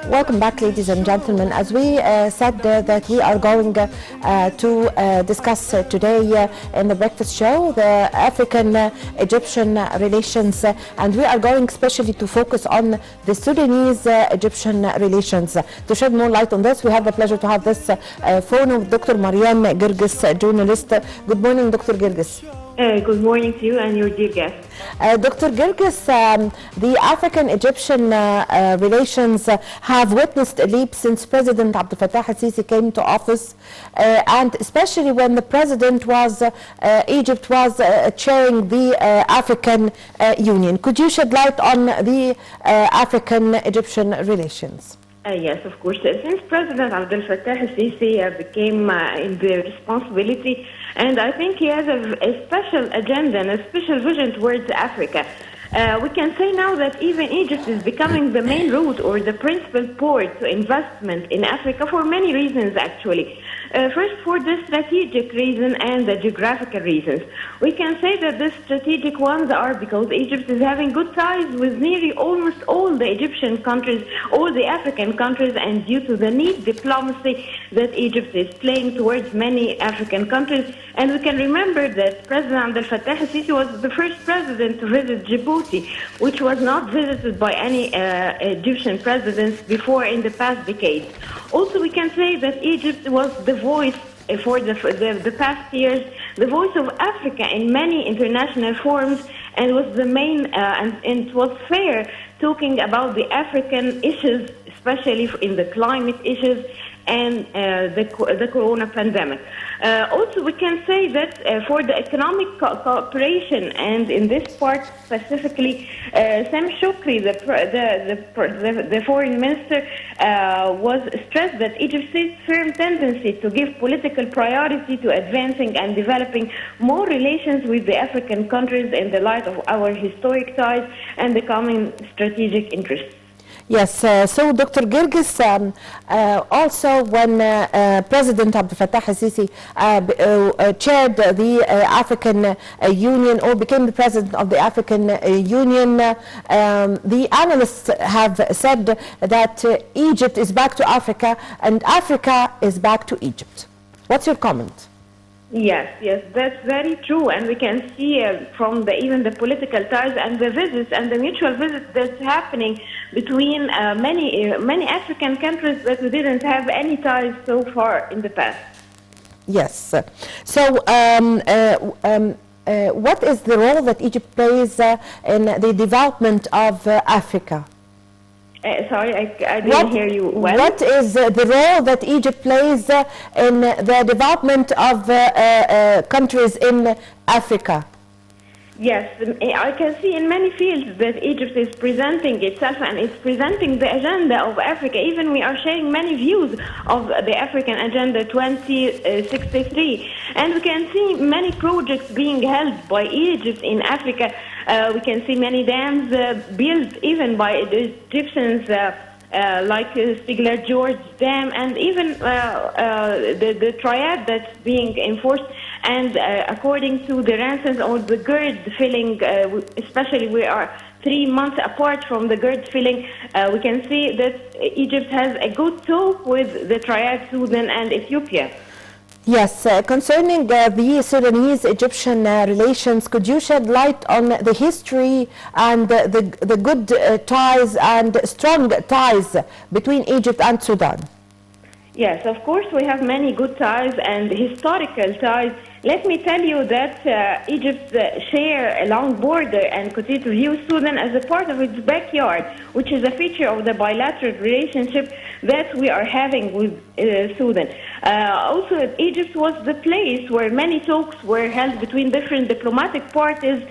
Welcome back, ladies and gentlemen. As we said that we are going to discuss today in the breakfast show the African-Egyptian relations, and we are going especially to focus on the Sudanese-Egyptian relations. To shed more light on this, we have the pleasure to have this phone with Dr. Marian Girguis, journalist. Good morning, Dr. Girguis. Good morning to you and your dear guest. Dr. Girguis, the African-Egyptian relations have witnessed a leap since President Abdel Fattah al-Sisi came to office, and especially when the president was, Egypt was chairing the African Union. Could you shed light on the African-Egyptian relations? Yes, of course. Since President Abdel Fattah al-Sisi became in the responsibility, and I think he has a special agenda and a special vision towards Africa. We can say now that even Egypt is becoming the main route or the principal port to investment in Africa for many reasons, actually. First, for the strategic reason and the geographical reasons. We can say that the strategic ones are because Egypt is having good ties with nearly almost all the Egyptian countries, all the African countries, and due to the neat diplomacy that Egypt is playing towards many African countries. And we can remember that President Abdel Fattah al-Sisi was the first president to visit Djibouti, which was not visited by any Egyptian presidents before in the past decades. Also, we can say that Egypt was the voice for the past years, the voice of Africa in many international forums, and was the main, and it was fair talking about the African issues, especially in the climate issues and the corona pandemic. Also, we can say that for the economic cooperation, and in this part specifically, Sam Shukri, the foreign minister, was stressed that Egypt's firm tendency to give political priority to advancing and developing more relations with the African countries in the light of our historic ties and the common strategic interests. Yes, so Dr. Girguis, also when President Abdel Fattah al-Sisi chaired the African Union or became the president of the African Union, the analysts have said that Egypt is back to Africa and Africa is back to Egypt. What's your comment? Yes, that's very true, and we can see from even the political ties and the visits and the mutual visits that's happening between many African countries that we didn't have any ties so far in the past. Yes. So, what is the role that Egypt plays in the development of Africa? Sorry, I didn't hear you well. What is the role that Egypt plays in the development of countries in Africa? Yes, I can see in many fields that Egypt is presenting itself and it's presenting the agenda of Africa. Even we are sharing many views of the African Agenda 2063. And we can see many projects being held by Egypt in Africa. We can see many dams built even by the Egyptians, like Stigler George Dam, and even the triad that's being enforced. And according to the ransoms or the GERD filling, especially we are 3 months apart from the GERD filling, we can see that Egypt has a good talk with the triad Sudan and Ethiopia. Yes, concerning the Sudanese-Egyptian relations, could you shed light on the history and the good ties and strong ties between Egypt and Sudan? Yes, of course, we have many good ties and historical ties. Let me tell you that Egypt share a long border and continue to view Sudan as a part of its backyard, which is a feature of the bilateral relationship that we are having with Sudan. Also, Egypt was the place where many talks were held between different diplomatic parties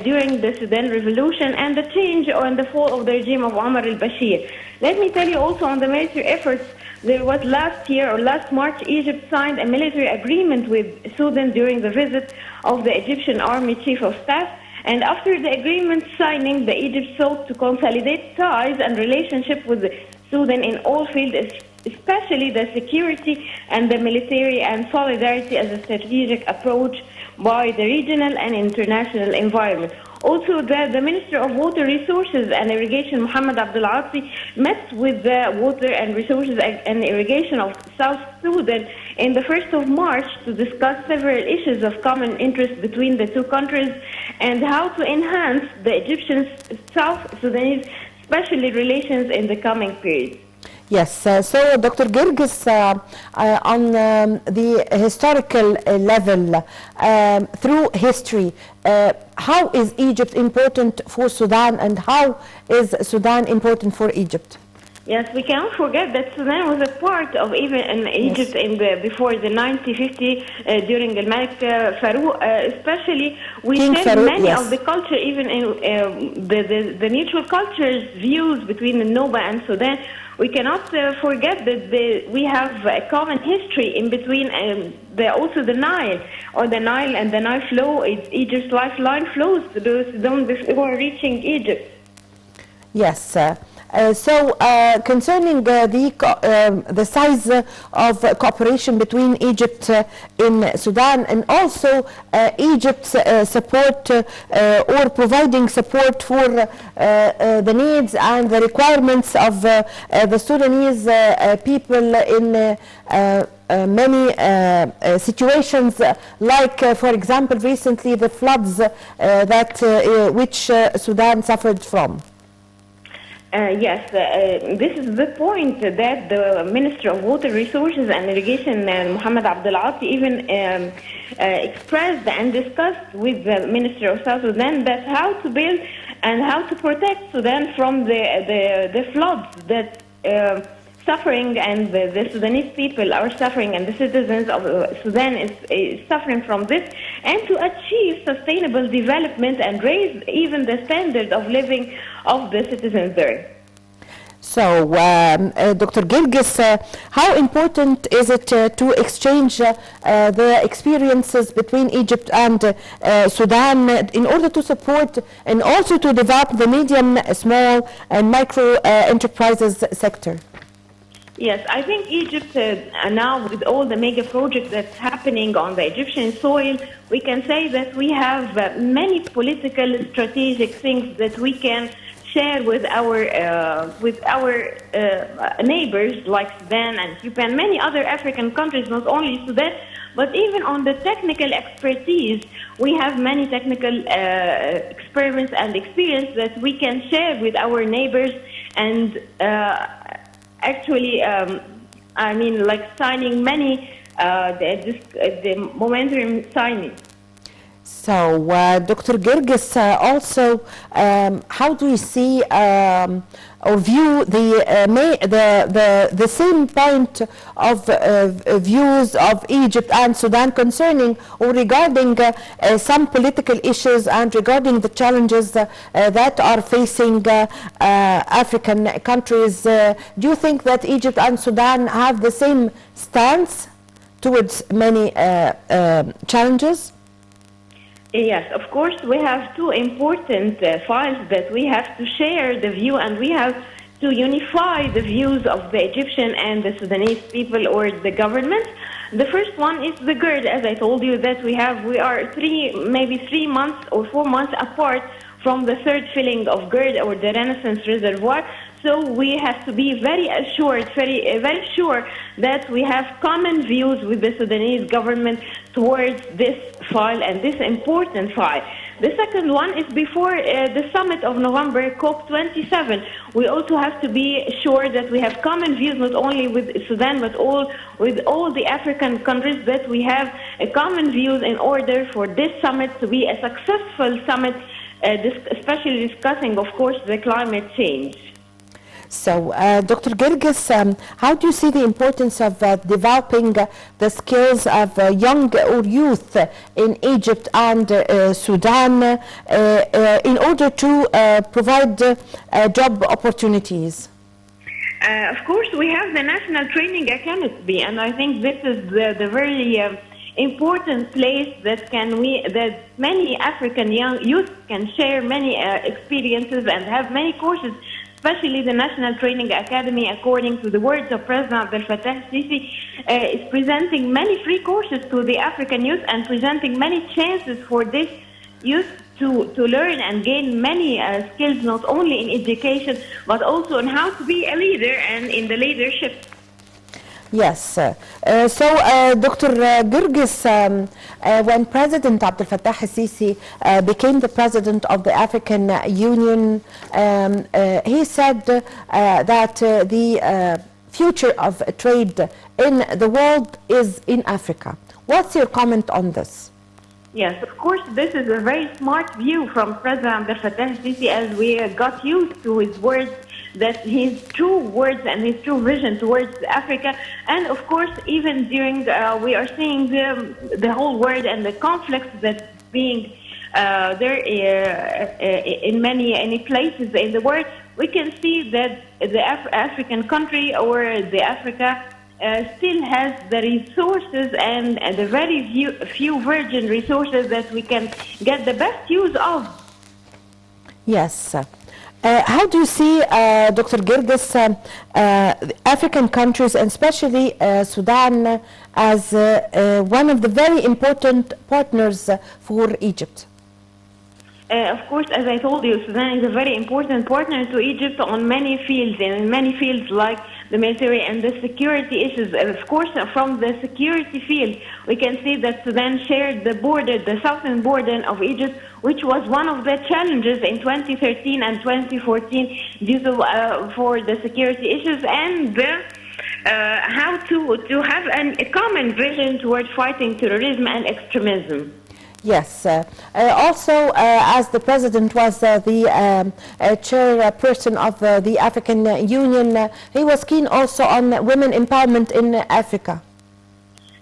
during the Sudan Revolution and the change and the fall of the regime of Omar al-Bashir. Let me tell you also on the military efforts. There was last year or last March, Egypt signed a military agreement with Sudan during the visit of the Egyptian Army Chief of Staff. And after the agreement signing, the Egypt sought to consolidate ties and relationship with Sudan in all fields, especially the security and the military, and solidarity as a strategic approach by the regional and international environment. Also, the Minister of Water Resources and Irrigation, Mohammed Abdel met with the Water and Resources and Irrigation of South Sudan in the 1st of March to discuss several issues of common interest between the two countries and how to enhance the Egyptian-South Sudanese special relations in the coming period. Yes, so Dr. Girguis, on the historical level, through history, how is Egypt important for Sudan and how is Sudan important for Egypt? Yes, we cannot forget that Sudan was a part of even in Egypt in before the 1950 during the Malik Farouk, especially we King shared Farouk, many yes. of the culture, even in the mutual cultures views between the Nuba and Sudan. We cannot forget that we have a common history in between also the Nile, or the Nile and the Nile flow. Egypt's lifeline flows to the Sudan before reaching Egypt. Yes. So concerning the size of cooperation between Egypt in Sudan and also Egypt's support or providing support for the needs and the requirements of the Sudanese people in many situations, like for example recently the floods which Sudan suffered from. Yes, this is the point that the Minister of Water Resources and Irrigation, Mohammed Abdel even expressed and discussed with the Minister of South Sudan that how to build and how to protect Sudan from the floods that suffering and the Sudanese people are suffering and the citizens of Sudan is suffering from this, and to achieve sustainable development and raise even the standard of living of the citizens there. So, Dr. Girguis, how important is it to exchange the experiences between Egypt and Sudan in order to support and also to develop the medium, small and micro enterprises sector? Yes, I think Egypt now, with all the mega projects that's happening on the Egyptian soil, we can say that we have many political strategic things that we can share with our neighbors like Sudan and Ethiopia and many other African countries, not only Sudan, but even on the technical expertise. We have many technical experiments and experience that we can share with our neighbors and actually, I mean, like signing many, the momentum signing. So, Dr. Girguis, also, how do you see or view the same point of views of Egypt and Sudan concerning or regarding some political issues and regarding the challenges that are facing African countries? Do you think that Egypt and Sudan have the same stance towards many challenges? Yes, of course, we have two important files that we have to share the view, and we have to unify the views of the Egyptian and the Sudanese people or the government. The first one is the GERD, as I told you, that we are maybe 3 months or 4 months apart from the third filling of GERD or the Renaissance Reservoir. So we have to be very assured, very sure that we have common views with the Sudanese government towards this file and this important file. The second one is before the summit of November, COP27. We also have to be sure that we have common views, not only with Sudan, but with all the African countries, that we have a common views in order for this summit to be a successful summit, especially discussing, of course, the climate change. So, Dr. Girguis, how do you see the importance of developing the skills of young or youth in Egypt and Sudan in order to provide job opportunities? Of course, we have the National Training Academy, and I think this is the very important place that many African young youth can share many experiences and have many courses. Especially the National Training Academy, according to the words of President Abdel Fattah al-Sisi, is presenting many free courses to the African youth and presenting many chances for this youth to learn and gain many skills, not only in education, but also in how to be a leader and in the leadership. Yes. Dr. Girguis, when President Abdel Fattah al-Sisi became the president of the African Union, he said that the future of trade in the world is in Africa. What's your comment on this? Yes, of course, this is a very smart view from President Abdel Fattah al-Sisi, as we got used to his words, that his true words and his true vision towards Africa. And of course, even during, we are seeing the whole world and the conflicts that's being there in many places in the world, we can see that the African country or the Africa still has the resources and the very few virgin resources that we can get the best use of. Yes. How do you see, Dr. Girguis, African countries, and especially Sudan, as one of the very important partners for Egypt? Of course, as I told you, Sudan is a very important partner to Egypt on many fields, and in many fields like the military and the security issues. Of course, from the security field, we can see that Sudan shared the border, the southern border of Egypt, which was one of the challenges in 2013 and 2014 due to for the security issues and how to have a common vision toward fighting terrorism and extremism. Yes. Also, as the president was the chairperson of the African Union, he was keen also on women empowerment in Africa.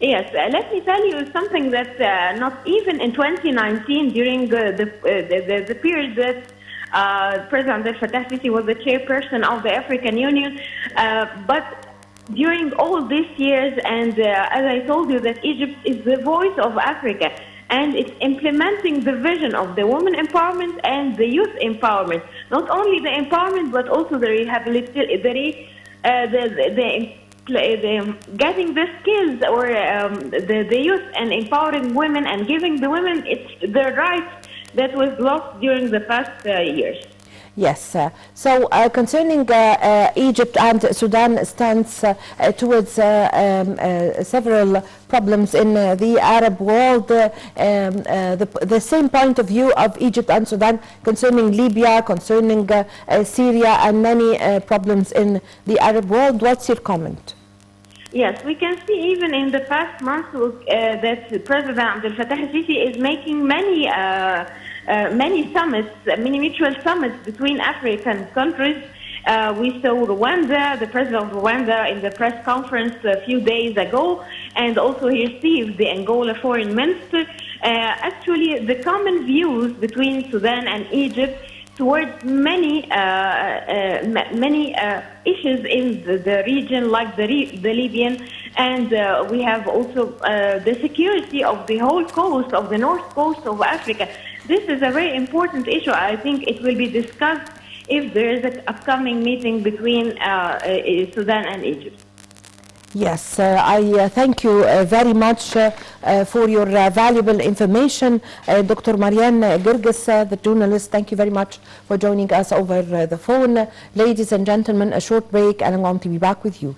Yes, let me tell you something that not even in 2019, during the period that President Abdel Fattah al-Sisi was the chairperson of the African Union, but during all these years, and as I told you, that Egypt is the voice of Africa, and it's implementing the vision of the women empowerment and the youth empowerment. Not only the empowerment, but also the rehabilitation, getting the skills or the youth, and empowering women and giving the women their rights that was lost during the past years. Yes. Concerning Egypt and Sudan stands towards several problems in the Arab world. The same point of view of Egypt and Sudan concerning Libya, concerning Syria, and many problems in the Arab world. What's your comment? Yes, we can see even in the past months that President Abdel Fattah al-Sisi is making many summits, many mutual summits between African countries. We saw Rwanda, the president of Rwanda, in the press conference a few days ago, and also he received the Angola foreign minister. Actually, the common views between Sudan and Egypt towards many issues in the region, like the Libyan, and we have also the security of the whole coast, of the north coast of Africa. This is a very important issue. I think it will be discussed if there is an upcoming meeting between Sudan and Egypt. Yes, I thank you very much for your valuable information. Dr. Marian Girguis, the journalist, thank you very much for joining us over the phone. Ladies and gentlemen, a short break and I'm going to be back with you.